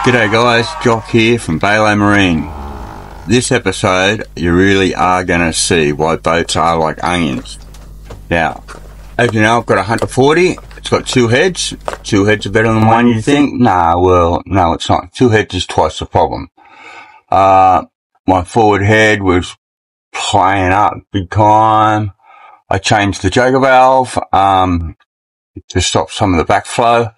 G'day guys, Jock here from Balo Marine. This episode, you really are going to see why boats are like onions. Now, as you know, I've got a Hunter 40. It's got two heads. Two heads are better than one, you think? Nah, well, no, it's not. Two heads is twice the problem. My forward head was playing up big time. I changed the Joker valve to stop some of the backflow.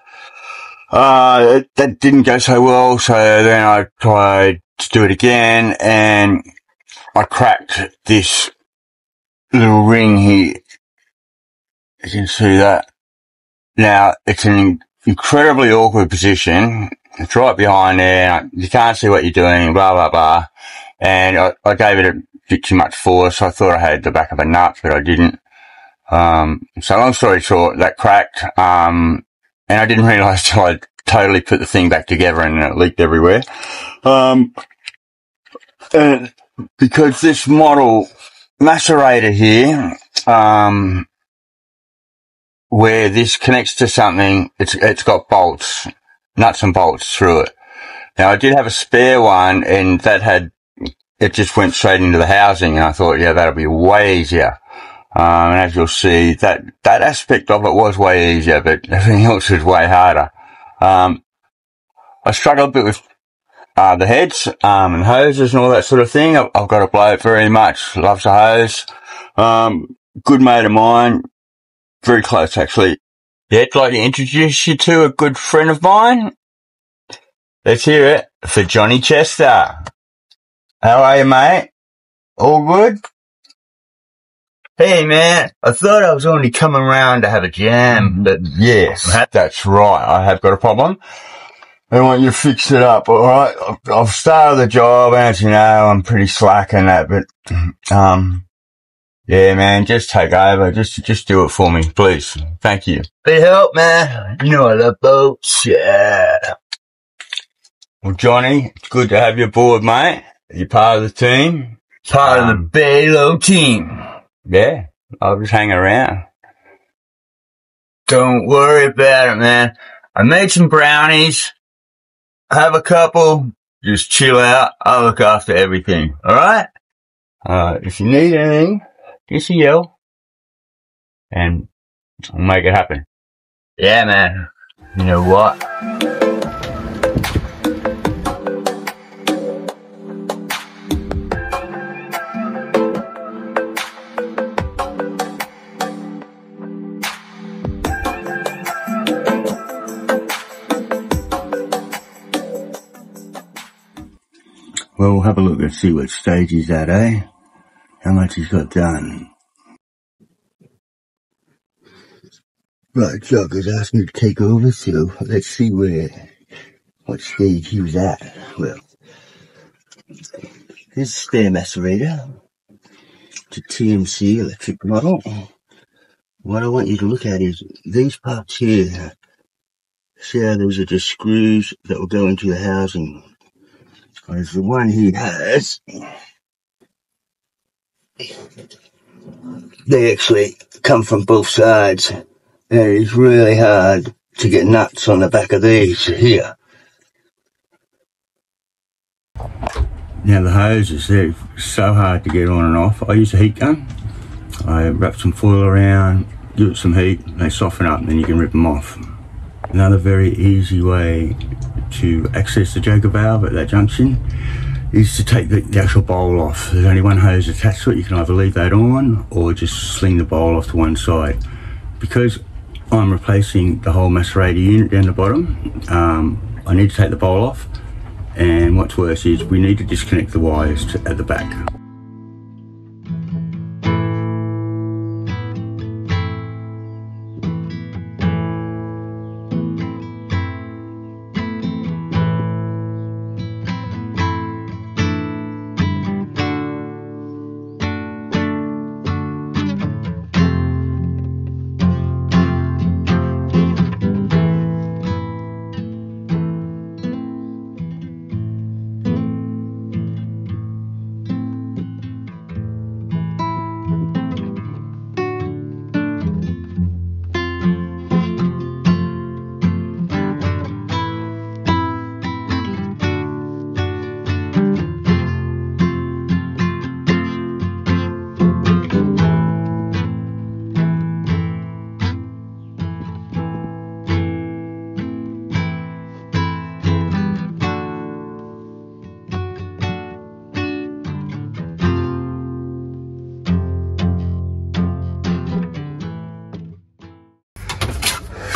That didn't go so well, so then I tried to do it again, and I cracked this little ring here. You can see that. Now, it's an incredibly awkward position. It's right behind there. You can't see what you're doing, blah, blah, blah. And I gave it a bit too much force. I thought I had the back of a nut, but I didn't. So long story short, that cracked. And I didn't realise till I totally put the thing back together and it leaked everywhere. And because this model macerator here, where this connects to something, it's got bolts, nuts and bolts through it. Now I did have a spare one, and it just went straight into the housing, and I thought, yeah, that'll be way easier. And as you'll see, that aspect of it was way easier, but everything else was way harder. I struggled a bit with the heads and hoses and all that sort of thing. I've got a bloke very much loves a hose. Good mate of mine, very close actually. Yeah, I'd like to introduce you to a good friend of mine. Let's hear it for Johnny Chester. How are you, mate? All good? Hey, man, I thought I was only coming around to have a jam, but yes, that's right. I have got a problem. I want you to fix it up, all right? I've started the job, and as you know, I'm pretty slack in that, but, yeah, man, just take over. Just do it for me, please. Thank you. Big help, man. You know I love boats. Yeah. Well, Johnny, it's good to have you aboard, mate. You're part of the team. Part of the Balo team. Yeah, I'll just hang around. Don't worry about it, man. I made some brownies. Have a couple. Just chill out. I'll look after everything. Alright? If you need anything, just yell. And I'll make it happen. Yeah, man. You know what? Well, we'll have a look and see what stage he's at, eh? How much he's got done. Right, Chuck has asked me to take over, so let's see what stage he was at. Well, here's a spare macerator. It's a TMC electric model. What I want you to look at is these parts here. See how those are just screws that will go into the housing. Whereas the one he has, they actually come from both sides, and it's really hard to get nuts on the back of these here. Now the hoses, they're so hard to get on and off. I use a heat gun. I wrap some foil around, give it some heat, they soften up, and then you can rip them off. Another very easy way to access the Joker valve at that junction is to take the actual bowl off. There's only one hose attached to it. You can either leave that on or just sling the bowl off to one side. Because I'm replacing the whole macerator unit down the bottom, I need to take the bowl off, and what's worse is we need to disconnect the wires at the back.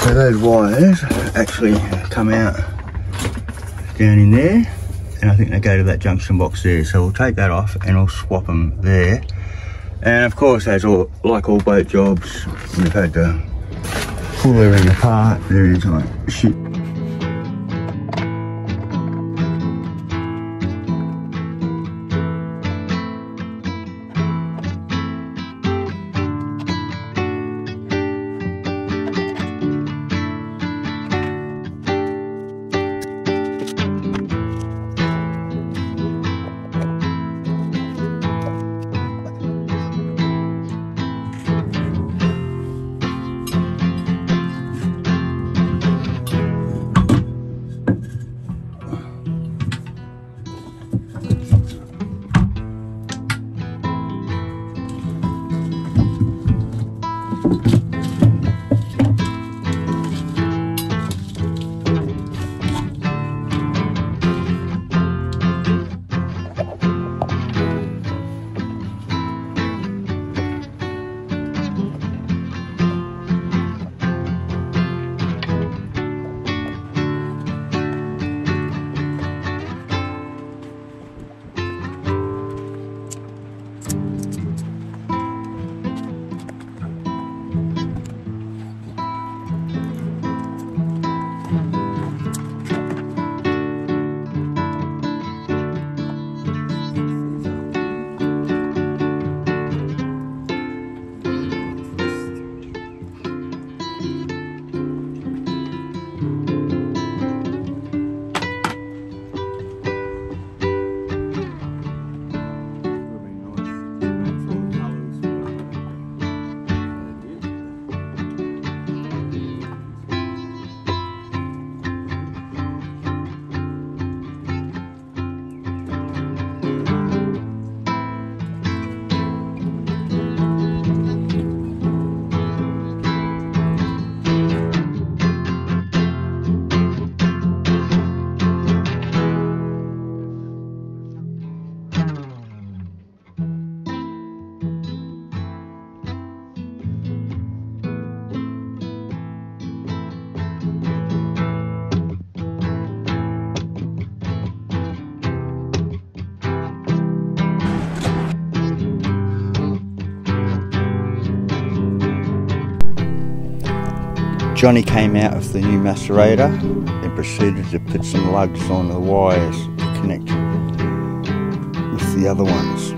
So those wires actually come out down in there, and I think they go to that junction box there. So we'll take that off and we'll swap them there. And of course, as all, like all boat jobs, we've had to pull everything apart. There is like shit. Johnny came out of the new macerator and proceeded to put some lugs on the wires to connect with the other ones.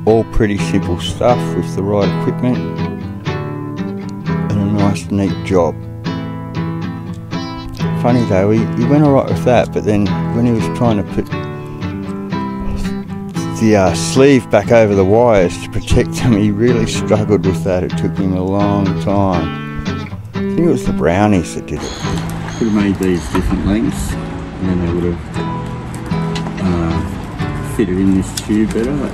All pretty simple stuff with the right equipment. Nice neat job. Funny though, he went alright with that, but then when he was trying to put the sleeve back over the wires to protect them, he really struggled with that. It took him a long time. I think it was the brownies that did it. Could have made these different lengths and then they would have fitted in this tube better.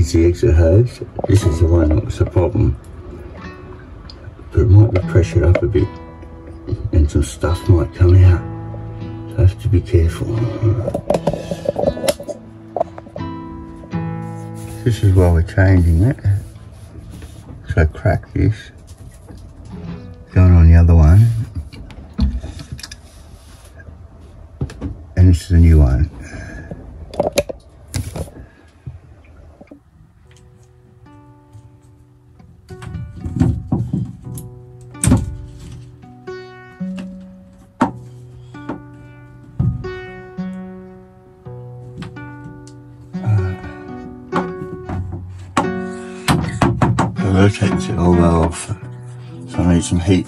is the exit hose. This is the one that was the problem. But it might be pressured up a bit and some stuff might come out. So I have to be careful. This is why we're changing it. So crack this. Going on the other one. And this is the new one. Rotates it all off, so I need some heat.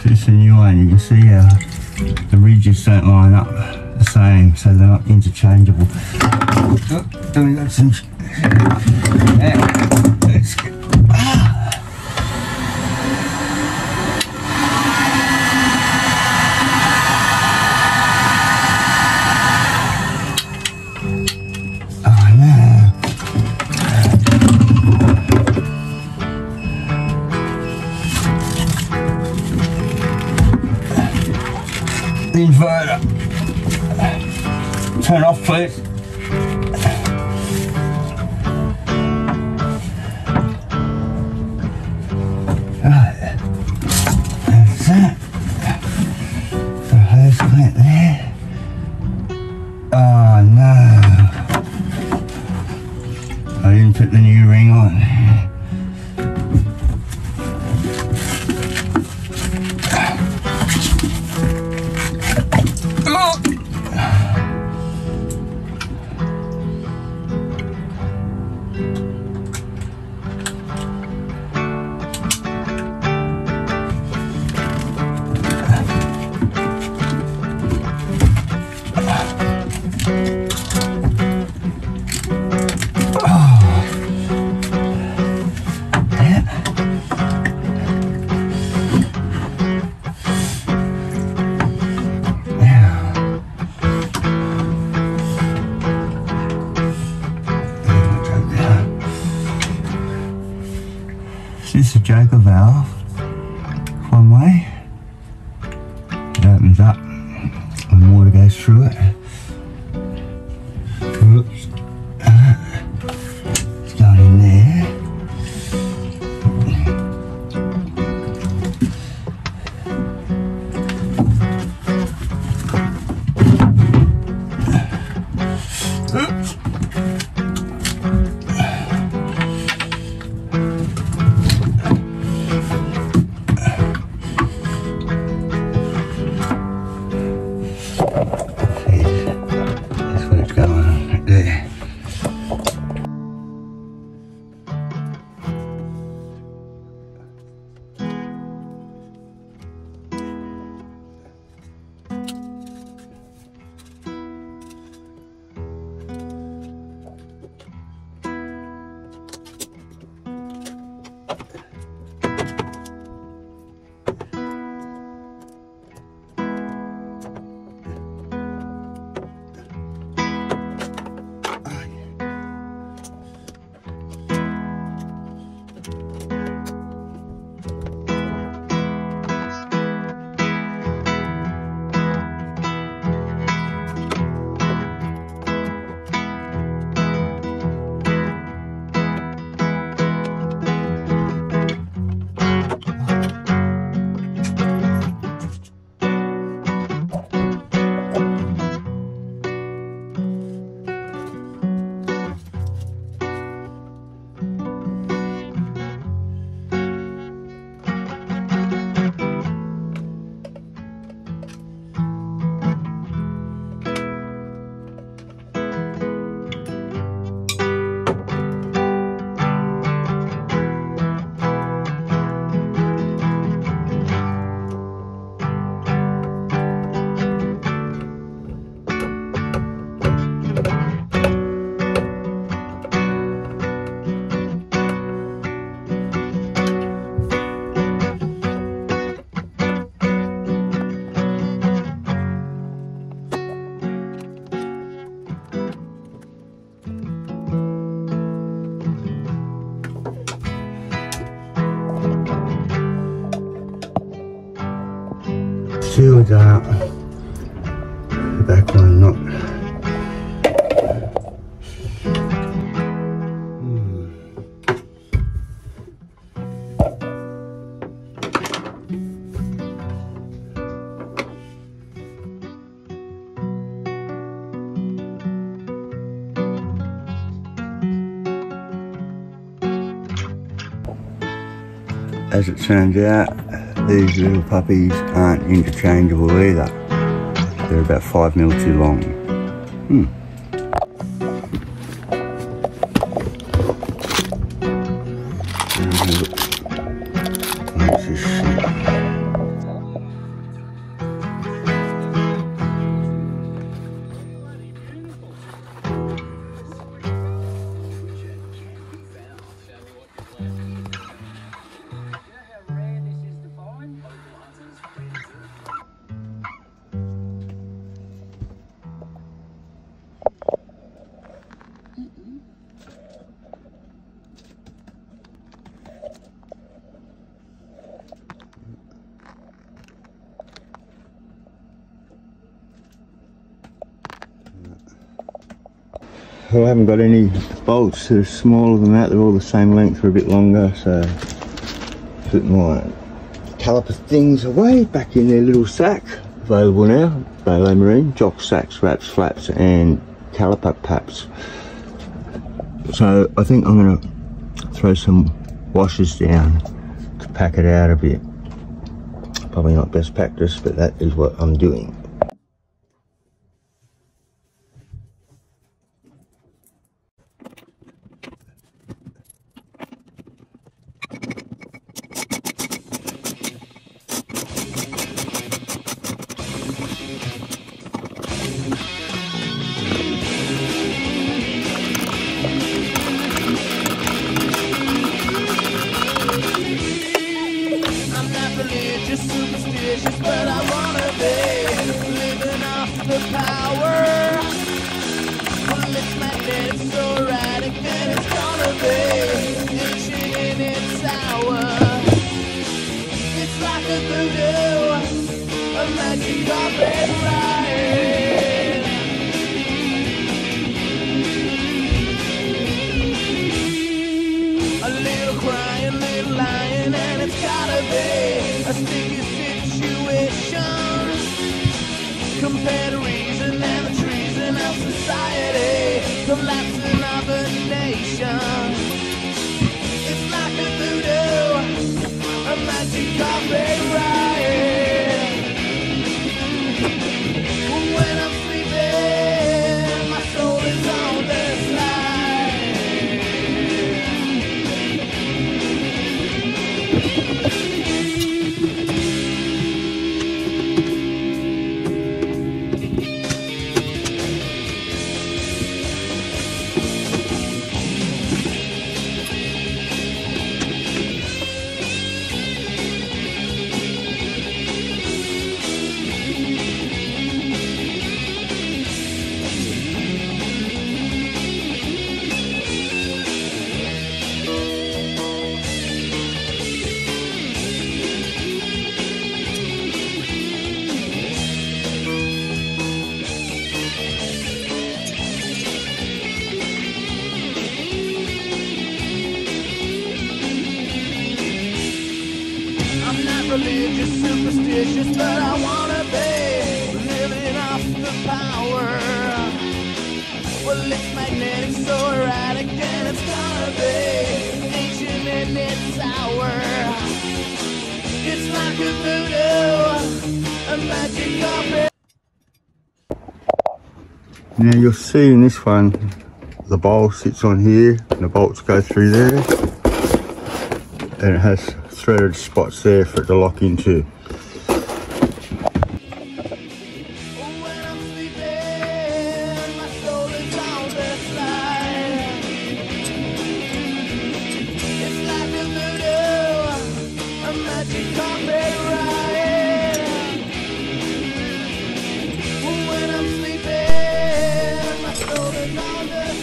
This is a new one. You can see how the ridges don't line up the same, so they're not interchangeable. We got some. Let's get. Inverter. Turn off, please. Right. That's that. The hose clamp there. Oh no. I didn't put the new ring on. This is a Joker valve, one way. It opens up when water goes through it. Oops. It's going in there. Oops. still dark. The back one not. As it turns out, these little puppies aren't interchangeable either. They're about 5 mil too long. Well, I haven't got any bolts that are smaller than that. They're all the same length or a bit longer, so put my caliper things away back in their little sack. Available now, Bailey Marine, jock sacks, wraps, flaps and caliper paps. So I think I'm going to throw some washers down to pack it out a bit. Probably not best practice, but that is what I'm doing. Superstitious, but I wanna be living off the power. Well, it's magnetic, so erratic, and it's gonna be itching in its hour. It's like a voodoo, a magic carpet ride. A little crying, little lying, and it's gotta be a sticky situation compared to reason and the treason of society, collapsing of a nation. It's like a voodoo, a magic carpet ride. When I'm sleeping, my soul is on the slide. Religious, superstitious, but I wanna be living off the power. Well, it's magnetic, so erratic, and it's gonna be ancient in its hour. It's like a voodoo, a magic carpet. Now you'll see in this one, the bowl sits on here, and the bolts go through there, and it has threaded spots there for it to lock into.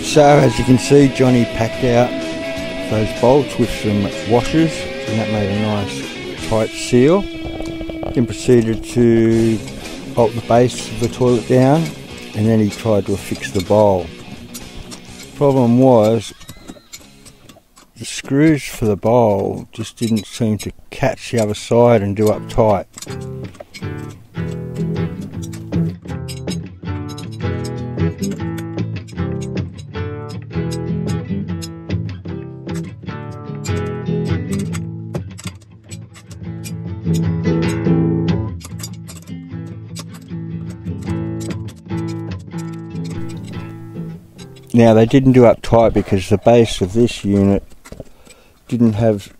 So as you can see, Johnny packed out those bolts with some washers, and that made a nice tight seal. Then proceeded to bolt the base of the toilet down, and then he tried to affix the bowl. Problem was, the screws for the bowl just didn't seem to catch the other side and do up tight. Now they didn't do up tight because the base of this unit didn't have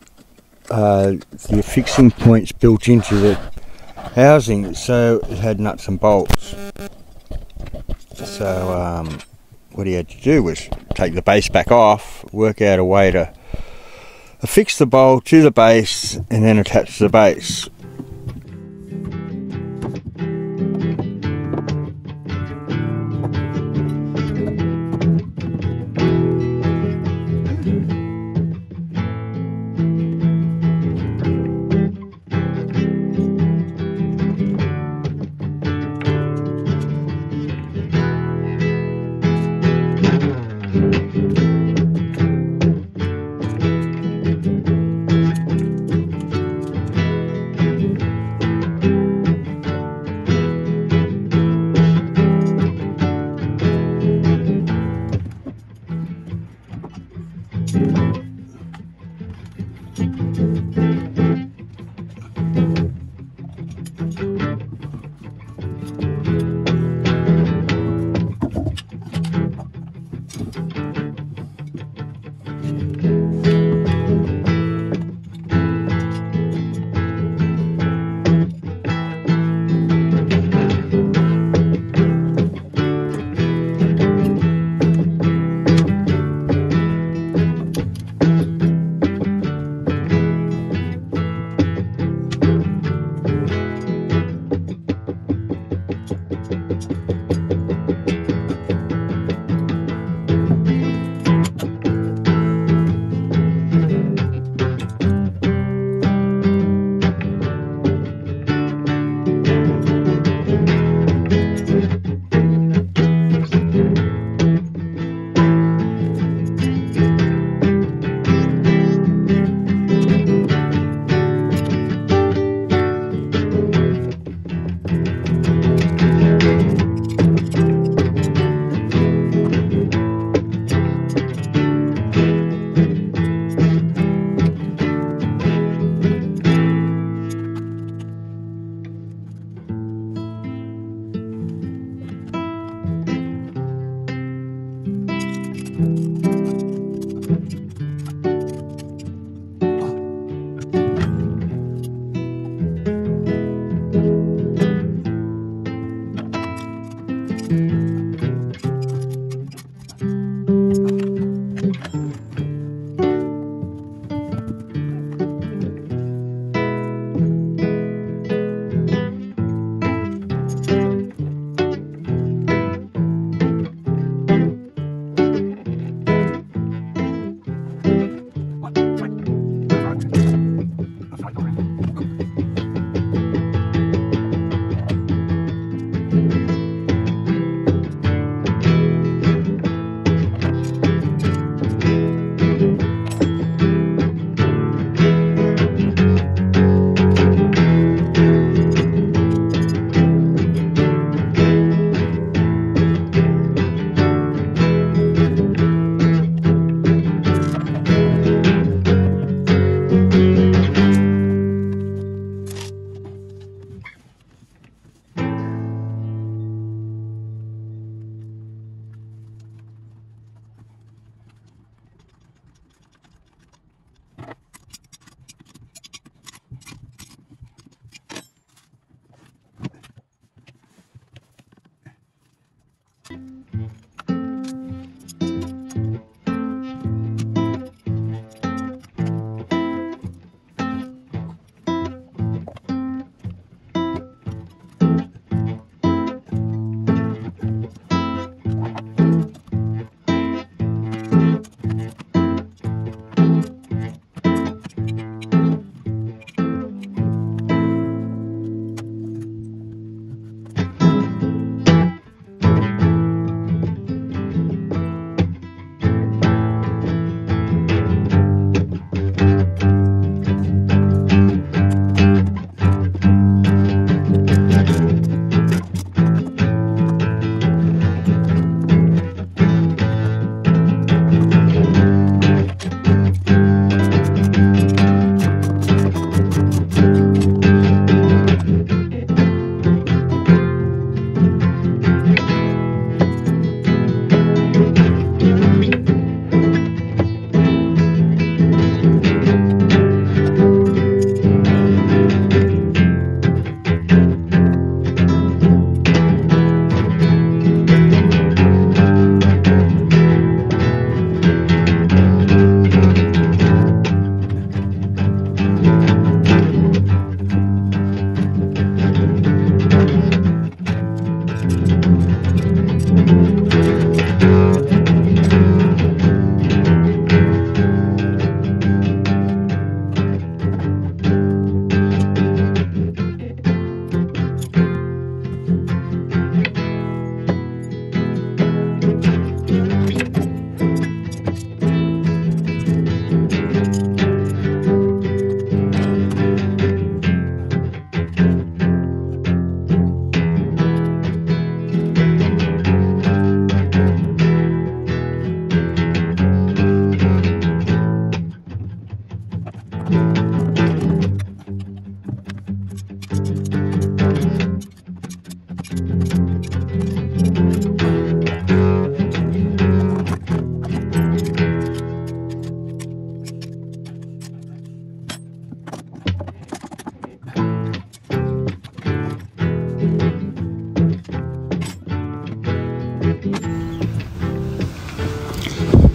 the affixing points built into the housing, so it had nuts and bolts. So what he had to do was take the base back off, work out a way to affix the bowl to the base and then attach the base.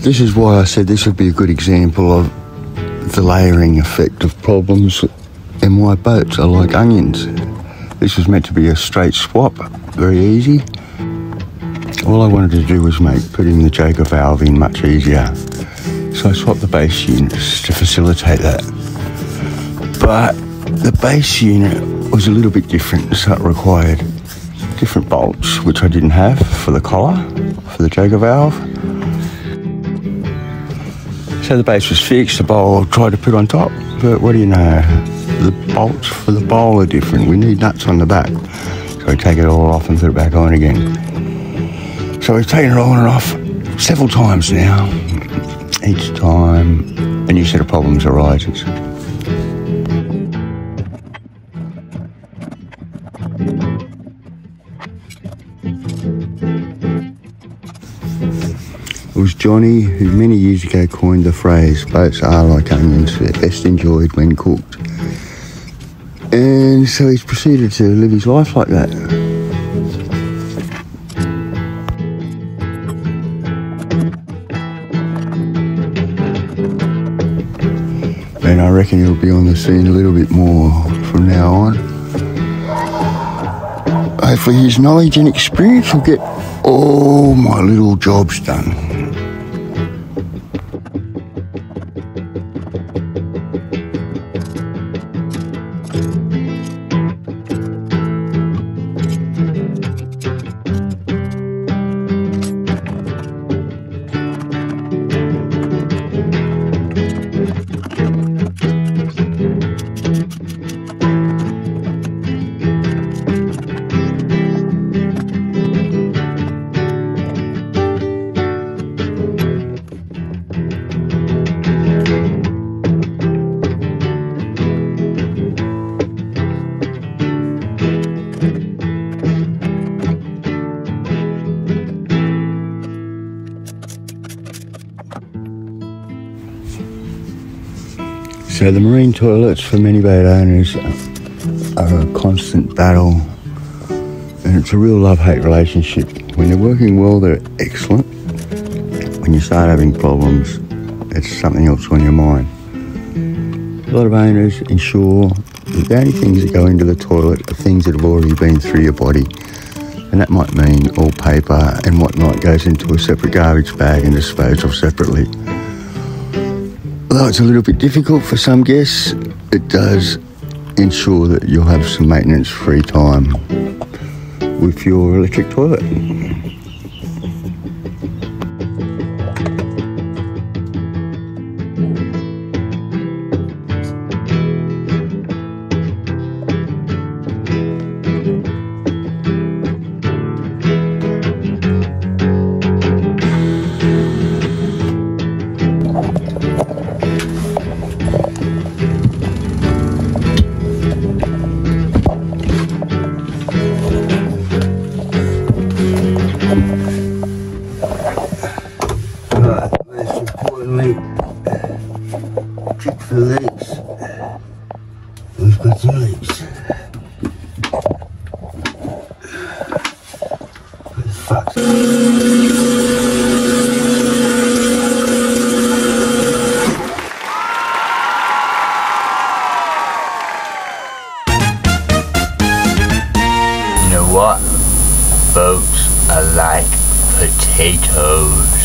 This is why I said this would be a good example of the layering effect of problems and why boats are like onions. This was meant to be a straight swap, very easy. All I wanted to do was make putting the Joker valve in much easier. So I swapped the base units to facilitate that. But the base unit was a little bit different, so it required different bolts, which I didn't have for the collar, for the Joker valve. So the base was fixed, the bowl I tried to put on top, but what do you know? The bolts for the bowl are different. We need nuts on the back. So we take it all off and put it back on again. So we've taken it on and off several times now. Each time a new set of problems arises. It was Johnny who many years ago coined the phrase, boats are like onions, they're best enjoyed when cooked. And so he's proceeded to live his life like that. And I reckon he'll be on the scene a little bit more from now on. Hopefully his knowledge and experience will get all my little jobs done. So the marine toilets for many boat owners are a constant battle, and it's a real love-hate relationship. When they're working well, they're excellent. When you start having problems, it's something else on your mind. A lot of owners ensure that the only things that go into the toilet are things that have already been through your body, and that might mean all paper and whatnot goes into a separate garbage bag and disposed of separately. Although it's a little bit difficult for some guests, it does ensure that you'll have some maintenance-free time with your electric toilet. Check for the leaks. We've got some leaks. What the fuck? You know what? Boats are like potatoes.